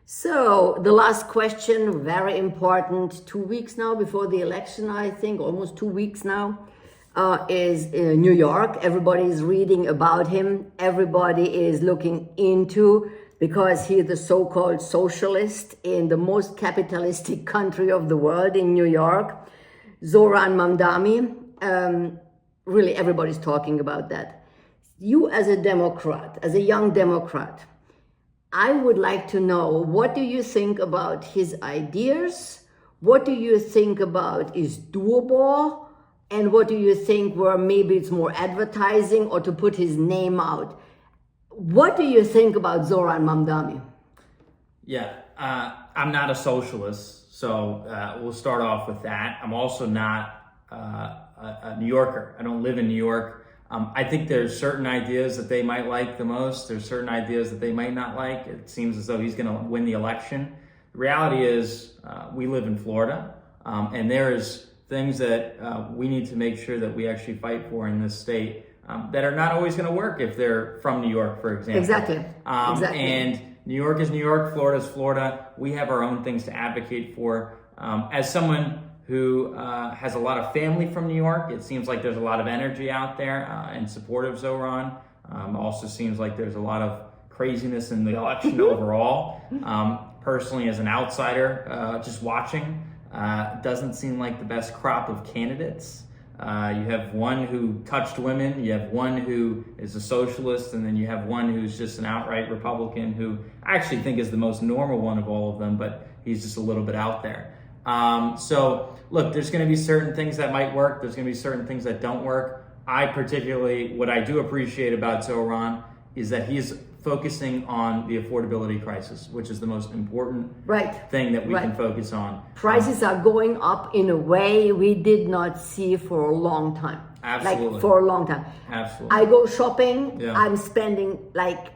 So the last question, very important, 2 weeks now before the election, I think, almost 2 weeks now, is New York. Everybody is reading about him. Everybody is looking into, because he's the so-called socialist in the most capitalistic country of the world, in New York, Zoran Mamdani. Really, everybody's talking about that. You as a Democrat, as a young Democrat, I would like to know, what do you think about his ideas? What do you think about is doable? And what do you think where maybe it's more advertising or to put his name out? What do you think about Zoran Mamdani? Yeah, I'm not a socialist, so we'll start off with that. I'm also not a New Yorker. I don't live in New York. I think there's certain ideas that they might like the most. There's certain ideas that they might not like. It seems as though he's going to win the election. The reality is we live in Florida, and there is things that we need to make sure that we actually fight for in this state that are not always going to work if they're from New York, for example. Exactly. And New York is New York, Florida is Florida. We have our own things to advocate for. As someone who has a lot of family from New York, it seems like there's a lot of energy out there in support of Zoran. Also seems like there's a lot of craziness in the election overall. Personally, as an outsider, just watching, doesn't seem like the best crop of candidates. You have one who touched women, you have one who is a socialist, and then you have one who's just an outright Republican, who I actually think is the most normal one of all of them, but he's just a little bit out there. So look, there's going to be certain things that might work. There's going to be certain things that don't work. I particularly, what I do appreciate about Zoran is that he's focusing on the affordability crisis, which is the most important thing that we can focus on. Prices are going up in a way we did not see for a long time. Absolutely. Like for a long time. Absolutely. I go shopping, Yeah. I'm spending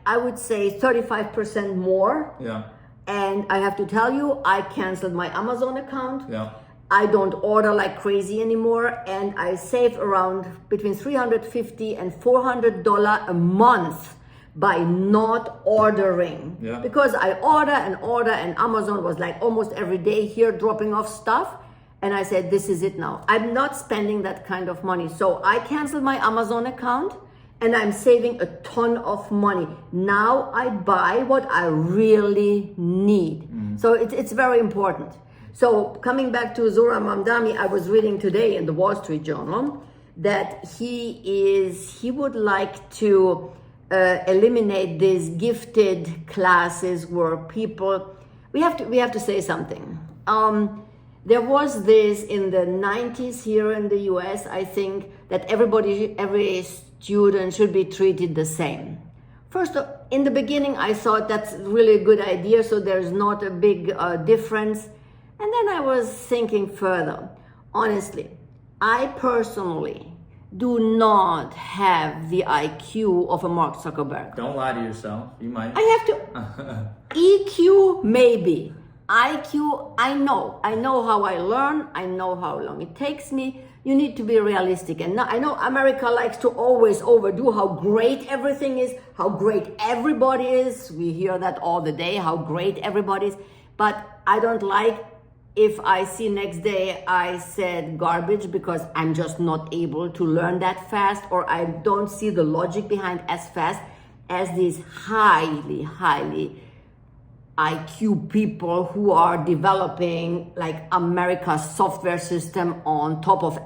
I would say 35% more. Yeah. And I have to tell you, I canceled my Amazon account. Yeah. I don't order like crazy anymore, and I save around between $350 and $400 a month by not ordering. Yeah. Because I order, and Amazon was like almost every day here dropping off stuff. And I said, this is it now. I'm not spending that kind of money. So I canceled my Amazon account, and I'm saving a ton of money. Now I buy what I really need. So it's very important. So coming back to Zoran Mamdani, I was reading today in the Wall Street Journal that he would like to eliminate these gifted classes where people, we have to say something. There was this in the 90s here in the US, I think, that every student should be treated the same. First, in the beginning, I thought that's really a good idea, so there's not a big difference. And then I was thinking further. Honestly, I personally do not have the IQ of a Mark Zuckerberg. Don't lie to yourself. You might. I have to. EQ, maybe. IQ, I know how I learn. I know how long it takes me. You need to be realistic. And now, I know America likes to always overdo how great everything is, how great everybody is. We hear that all the day, how great everybody is. But I don't like if I see next day I said garbage because I'm just not able to learn that fast, or I don't see the logic behind as fast as these highly IQ people who are developing like America's software system on top of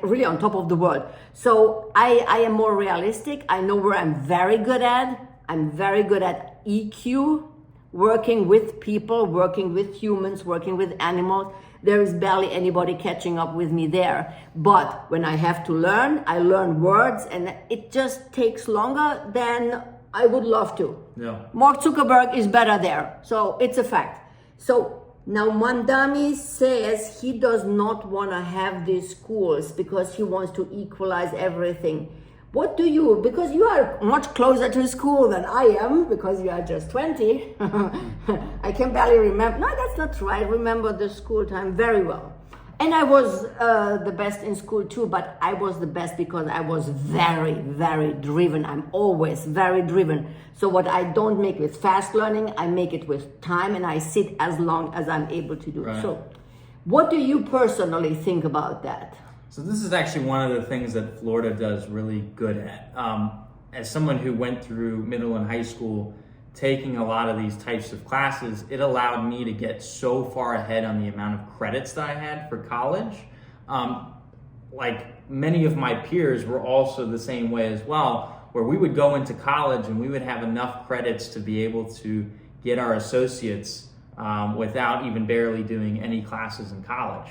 really on top of the world. So I am more realistic. I know where I'm very good at. I'm very good at EQ, working with people, working with humans, working with animals. There is barely anybody catching up with me there. But when I have to learn, I learn words, and it just takes longer than I would love to. Yeah. Mark Zuckerberg is better there. So it's a fact. So now Mamdani says he does not want to have these schools because he wants to equalize everything. What do you, because you are much closer to school than I am, because you are just 20. I can barely remember. No, that's not true. I remember the school time very well. And I was the best in school too, but I was the best because I was very, very driven. I'm always very driven. So what I don't make with fast learning, I make it with time, and I sit as long as I'm able to do it. Right. So what do you personally think about that? So this is actually one of the things that Florida does really good at. As someone who went through middle and high school, taking a lot of these types of classes, it allowed me to get so far ahead on the amount of credits that I had for college. Like many of my peers were also the same way as well, where we would go into college and we would have enough credits to be able to get our associates without even barely doing any classes in college.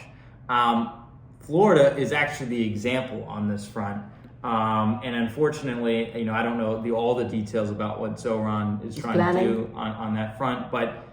Florida is actually the example on this front. And unfortunately, I don't know all the details about what Zoran is trying to do on that front, but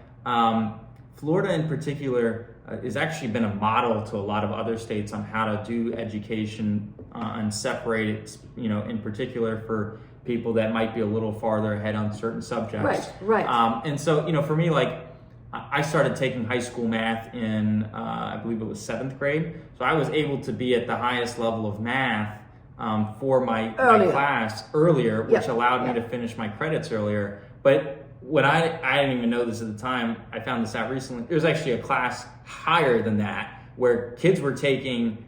Florida in particular has actually been a model to a lot of other states on how to do education and separate it, in particular for people that might be a little farther ahead on certain subjects. Right. And so, for me, like, I started taking high school math in, I believe it was 7th grade. So I was able to be at the highest level of math for my class earlier, which allowed me to finish my credits earlier. But when I didn't even know this at the time, I found this out recently. There was actually a class higher than that where kids were taking,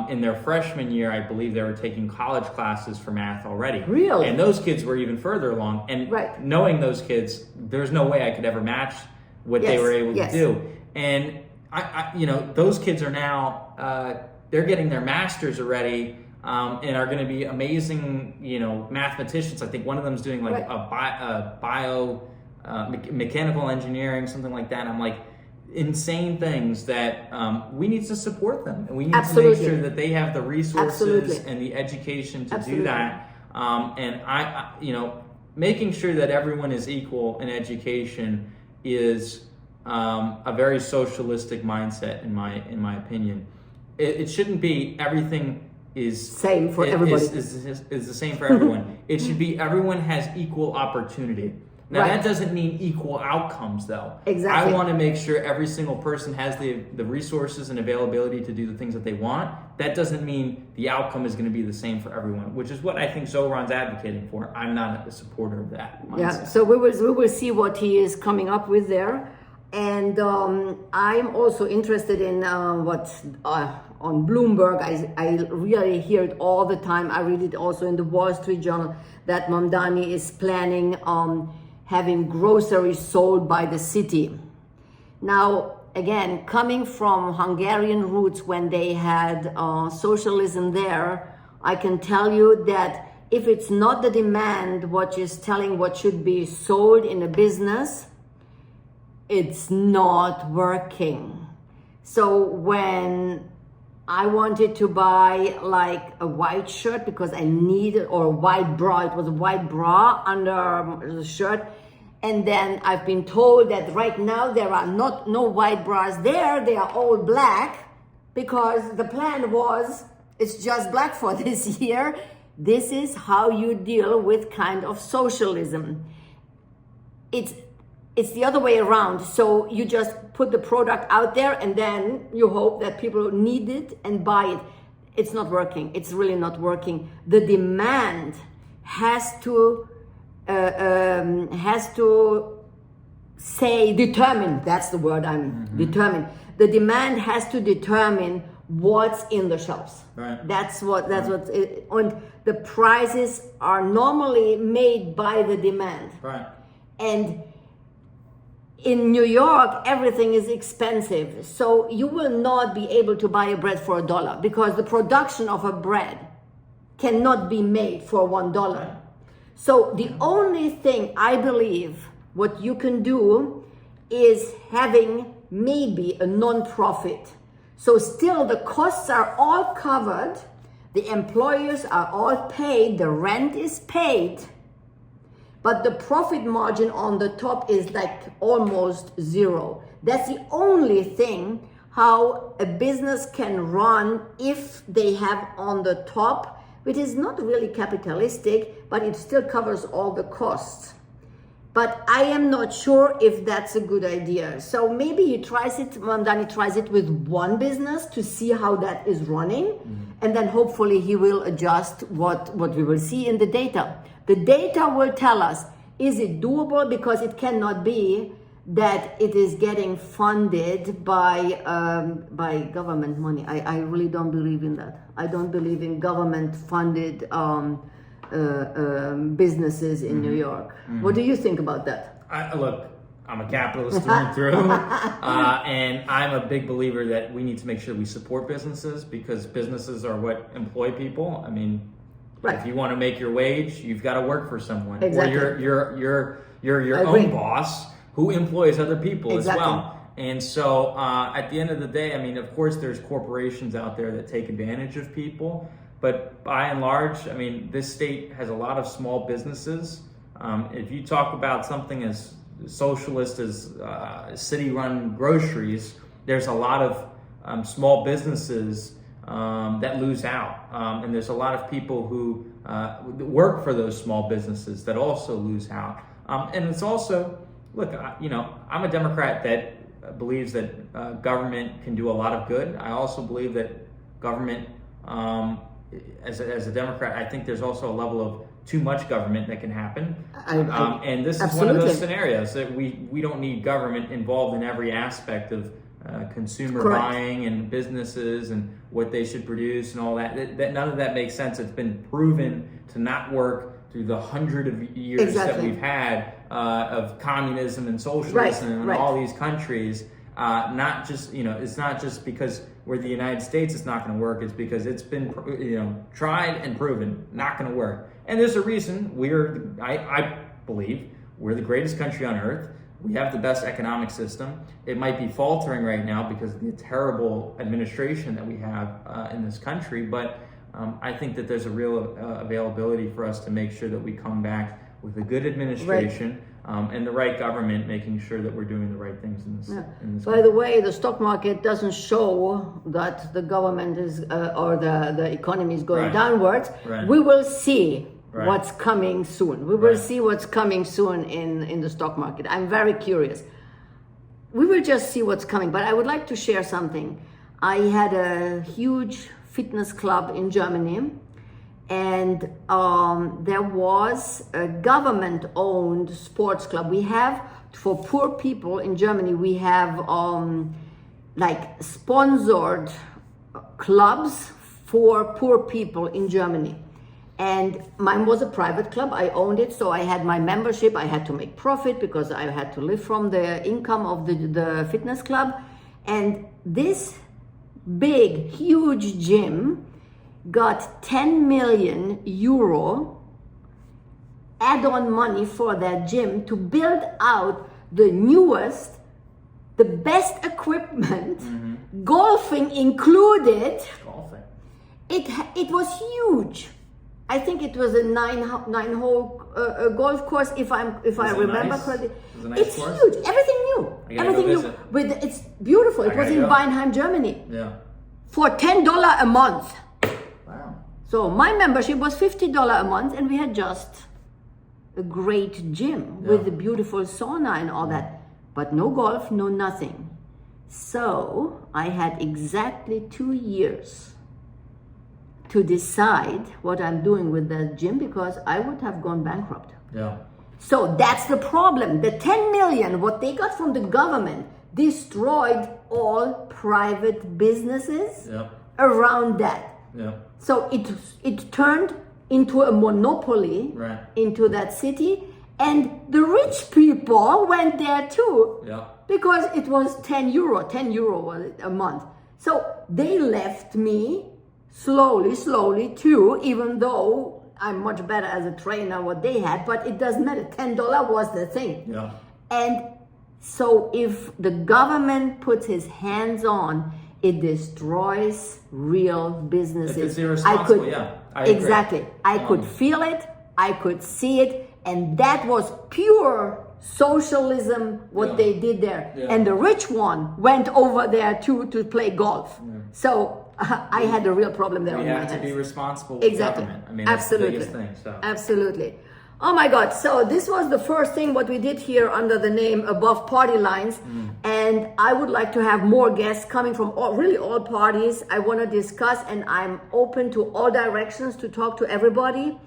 in their freshman year, I believe they were taking college classes for math already. Really? And those kids were even further along. And knowing those kids, there's no way I could ever match what they were able to do. And I those kids are now, they're getting their masters already. And are going to be amazing, mathematicians. I think one of them is doing like mechanical engineering, something like that. I'm like, insane things that we need to support them, and we need to make sure that they have the resources and the education to do that. And I, making sure that everyone is equal in education is a very socialistic mindset, in my opinion. It shouldn't be everything is same for everybody. Is the same for everyone. It should be everyone has equal opportunity. Now that doesn't mean equal outcomes, though. Exactly. I want to make sure every single person has the resources and availability to do the things that they want. That doesn't mean the outcome is going to be the same for everyone, which is what I think Zoran's advocating for. I'm not a supporter of that mindset. Yeah. So we will see what he is coming up with there. And I'm also interested in what's on Bloomberg. I really hear it all the time. I read it also in the Wall Street Journal that Mamdani is planning having groceries sold by the city. Now, again, coming from Hungarian roots when they had socialism there, I can tell you that if it's not the demand what is telling what should be sold in a business, it's not working. So when I wanted to buy like a white shirt because I needed, or a white bra, it was a white bra under the shirt. And then I've been told that right now there are no white bras there, they are all black, because the plan was it's just black for this year. This is how you deal with kind of socialism. It's the other way around. So you just put the product out there and then you hope that people need it and buy it. It's not working. It's really not working. The demand has to determine. That's the word determine. The demand has to determine what's in the shelves. Right. That's what and the prices are normally made by the demand. Right. And in New York, everything is expensive. So you will not be able to buy a bread for $1 because the production of a bread cannot be made for $1. Right. So the only thing I believe what you can do is having maybe a non-profit. So still the costs are all covered, the employers are all paid, the rent is paid, but the profit margin on the top is like almost zero. That's the only thing how a business can run if they have on the top, which is not really capitalistic, but it still covers all the costs. But I am not sure if that's a good idea. So maybe he tries it, Mamdani tries it with one business to see how that is running. And then hopefully he will adjust what we will see in the data. The data will tell us, is it doable? Because it cannot be that it is getting funded by government money. I really don't believe in that. I don't believe in government funded businesses in New York. What do you think about that? Look, I'm a capitalist through and through, and I'm a big believer that we need to make sure we support businesses because businesses are what employ people. I mean, Right. if you want to make your wage, you've got to work for someone, Exactly. or you're your Agree. own boss who employs other people Exactly. as well. And so, at the end of the day, I mean, of course, there's corporations out there that take advantage of people. But by and large, I mean, this state has a lot of small businesses. If you talk about something as socialist as city-run groceries, there's a lot of small businesses that lose out. And there's a lot of people who work for those small businesses that also lose out. And it's also, look, I'm a Democrat that believes that government can do a lot of good. I also believe that government, as a Democrat, I think there's also a level of too much government that can happen. And this is one of Absolutely. those scenarios that we don't need government involved in every aspect of consumer Correct. buying and businesses and what they should produce and all that. None of that makes sense. It's been proven to not work through the 100 of years that Exactly. we've had of communism and socialism Right, in right. all these countries. Not just, it's not just because we're the United States it's not going to work. It's because it's been, tried and proven not going to work. And there's a reason I believe we're the greatest country on earth. We have the best economic system. It might be faltering right now because of the terrible administration that we have in this country. But I think that there's a real availability for us to make sure that we come back with a good administration and the right government, making sure that we're doing the right things in this. Yeah. In this By the way, the stock market doesn't show that the government is or the economy is going Right. downwards. Right. We will see Right. what's coming soon. We will Right. see what's coming soon in the stock market. I'm very curious. We will just see what's coming. But I would like to share something. I had a huge fitness club in Germany. And there was a government-owned sports club. We have, for poor people in Germany, we have like sponsored clubs for poor people in Germany. And mine was a private club. I owned it, so I had my membership. I had to make profit because I had to live from the income of the fitness club. And this big, huge gym got 10 million euro add-on money for that gym to build out the newest, the best equipment, golfing included. Golfing. It was huge. I think it was a nine-hole golf course, if I remember nice? correctly. Was it a nice It's course? huge. Everything new. I gotta Everything go new. visit. It's beautiful. It I was gotta in go. Weinheim, Germany, Yeah. for $10 a month. Wow. So my membership was $50 a month, and we had just a great gym with a beautiful sauna and all that, but no golf, no nothing. So I had exactly 2 years to decide what I'm doing with that gym because I would have gone bankrupt. Yeah. So that's the problem. The 10 million, what they got from the government, destroyed all private businesses Yeah. around that. Yeah. So it turned into a monopoly Right. into that city, and the rich people went there too Yeah. because it was 10 euro was it a month. So they left me slowly too, even though I'm much better as a trainer what they had, but it doesn't matter. $10 was the thing. Yeah. And so if the government puts his hands on, it destroys real businesses. If it's irresponsible, I agree. Exactly. I could feel it, I could see it, and that was pure socialism what Yeah. they did there. Yeah. And the rich one went over there too to play golf. So I had a real problem there. We on my have to hands. be responsible with Exactly. government. I mean, Absolutely. that's the biggest thing. So. Absolutely. Oh my God. So this was the first thing what we did here under the name Above Party Lines. And I would like to have more guests coming from all parties. I want to discuss, and I'm open to all directions to talk to everybody.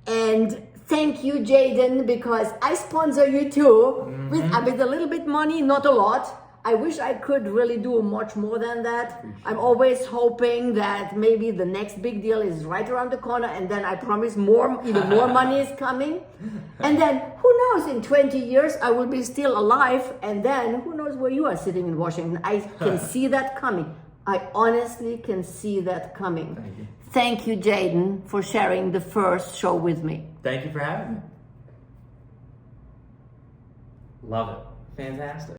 And thank you, Jayden, because I sponsor you too with a little bit money, not a lot. I wish I could really do much more than that. I'm always hoping that maybe the next big deal is right around the corner, and then I promise even more money is coming. And then who knows, in 20 years I will be still alive, and then who knows where you are sitting in Washington. I can see that coming. I honestly can see that coming. Thank you. Thank you, Jayden, for sharing the first show with me. Thank you for having me. Love it. Fantastic.